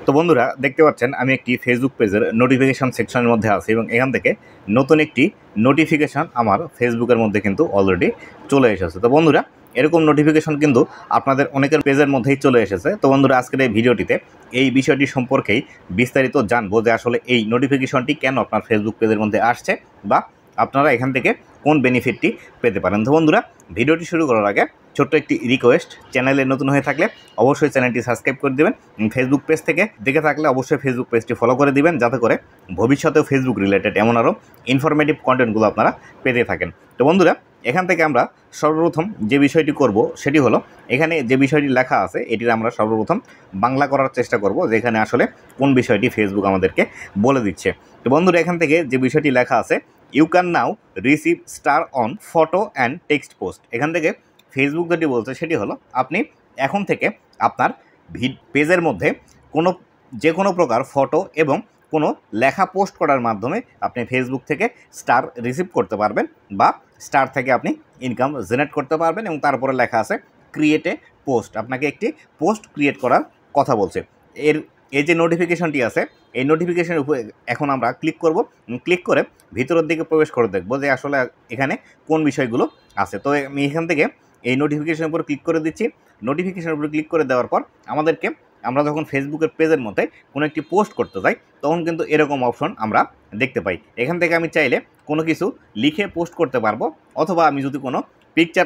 তো বন্ধুরা দেখতে পাচ্ছেন আমি একটি ফেসবুক পেজের নোটিফিকেশন সেকশনের মধ্যে আছি এবং এখান থেকে নতুন একটি নোটিফিকেশন আমার ফেসবুকের মধ্যে কিন্তু অলরেডি চলে এসেছে। তো বন্ধুরা এরকম নোটিফিকেশন কিন্তু আপনাদের অনেকের পেজের মধ্যেই চলে এসেছে। তো বন্ধুরা আজকের এই ভিডিওটিতে এই বিষয়টি সম্পর্কেই বিস্তারিত জানবো যে আসলে এই নোটিফিকেশনটি কেন আপনার ফেসবুক পেজের মধ্যে আসছে বা আপনারা এখান থেকে কোন বেনিফিটটি পেতে পারেন। তো বন্ধুরা ভিডিওটি শুরু করার আগে ছোট্ট একটি রিকোয়েস্ট, চ্যানেলে নতুন হয়ে থাকলে অবশ্যই চ্যানেলটি সাবস্ক্রাইব করে দেবেন। ফেসবুক পেজ থেকে দেখে থাকলে অবশ্যই ফেসবুক পেজটি ফলো করে দিবেন, যাতে করে ভবিষ্যতেও ফেসবুক রিলেটেড এমন আরও ইনফরমেটিভ কন্টেন্টগুলো আপনারা পেতে থাকেন। তো বন্ধুরা এখান থেকে আমরা সর্বপ্রথম যে বিষয়টি করব সেটি হলো, এখানে যে বিষয়টি লেখা আছে এটির আমরা সর্বপ্রথম বাংলা করার চেষ্টা করব, যে এখানে আসলে কোন বিষয়টি ফেসবুক আমাদেরকে বলে দিচ্ছে। তো বন্ধুরা এখান থেকে যে বিষয়টি লেখা আছে, you can now receive star on photo and text post. এখান থেকে ফেসবুক যেটি বলছে সেটি হলো, আপনি এখন থেকে আপনার পেজের মধ্যে যে কোনো প্রকার ফটো এবং কোনো লেখা পোস্ট করার মাধ্যমে আপনি ফেসবুক থেকে স্টার রিসিভ করতে পারবেন বা স্টার থেকে আপনি ইনকাম জেনারেট করতে পারবেন। এবং তারপরে লেখা আছে ক্রিয়েট এ পোস্ট, আপনাকে একটি পোস্ট ক্রিয়েট করার কথা বলছে। এই যে নোটিফিকেশনটি আছে এই নোটিফিকেশনের উপরে এখন আমরা ক্লিক করব। ক্লিক করে ভিতরের দিকে প্রবেশ করে দেখব যে আসলে এখানে কোন বিষয়গুলো আছে। তো আমি এখান থেকে এই নোটিফিকেশনের উপর ক্লিক করে দিচ্ছি। নোটিফিকেশনের উপর ক্লিক করে দেওয়ার পর আমরা যখন ফেসবুকের পেজের মধ্যে কোনো একটি পোস্ট করতে যাই তখন কিন্তু এরকম অপশন আমরা দেখতে পাই। এখান থেকে আমি চাইলে কোনো কিছু লিখে পোস্ট করতে পারবো, অথবা আমি যদি কোনো পিকচার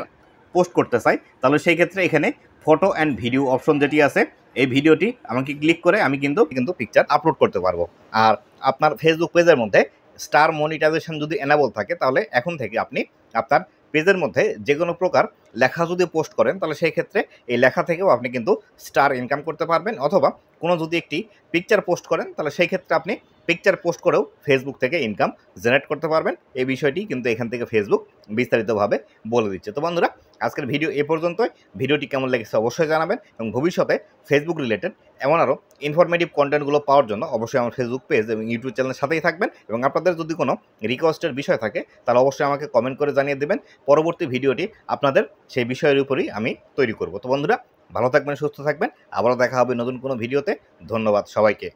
পোস্ট করতে চাই তাহলে সেই ক্ষেত্রে এখানে ফটো অ্যান্ড ভিডিও অপশন যেটি আছে এই ভিডিওটি আমাকে ক্লিক করে আমি কিন্তু পিকচার আপলোড করতে পারবো। আর আপনার ফেসবুক পেজের মধ্যে স্টার মনিটাইজেশন যদি এনাবল থাকে তাহলে এখন থেকে আপনি আপনার পেজের মধ্যে যে কোনো প্রকার লেখা যদি পোস্ট করেন তাহলে সেই ক্ষেত্রে এই লেখা থেকেও আপনি কিন্তু স্টার ইনকাম করতে পারবেন, অথবা কোনো যদি একটি পিকচার পোস্ট করেন তাহলে সেই ক্ষেত্রে আপনি পিকচার পোস্ট করেও ফেসবুক থেকে ইনকাম জেনারেট করতে পারবেন। এই বিষয়টি কিন্তু এখান থেকে ফেসবুক বিস্তারিতভাবে বলে দিচ্ছে। তো বন্ধুরা আজকের ভিডিও এ পর্যন্তই। ভিডিওটি কেমন লেগেছে অবশ্যই জানাবেন এবং ভবিষ্যতে ফেসবুক রিলেটেড এমন আরও ইনফরমেটিভ কন্টেন্টগুলো পাওয়ার জন্য অবশ্যই আমার ফেসবুক পেজ এবং ইউটিউব চ্যানেলের সাথেই থাকবেন। এবং আপনাদের যদি কোনো রিকোয়েস্টের বিষয় থাকে তাহলে অবশ্যই আমাকে কমেন্ট করে জানিয়ে দেবেন। পরবর্তী ভিডিওটি আপনাদের সেই বিষয়ের উপরই আমি তৈরি করব। তো বন্ধুরা ভালো থাকবেন, সুস্থ থাকবেন, আবারও দেখা হবে নতুন কোনো ভিডিওতে। ধন্যবাদ সবাইকে।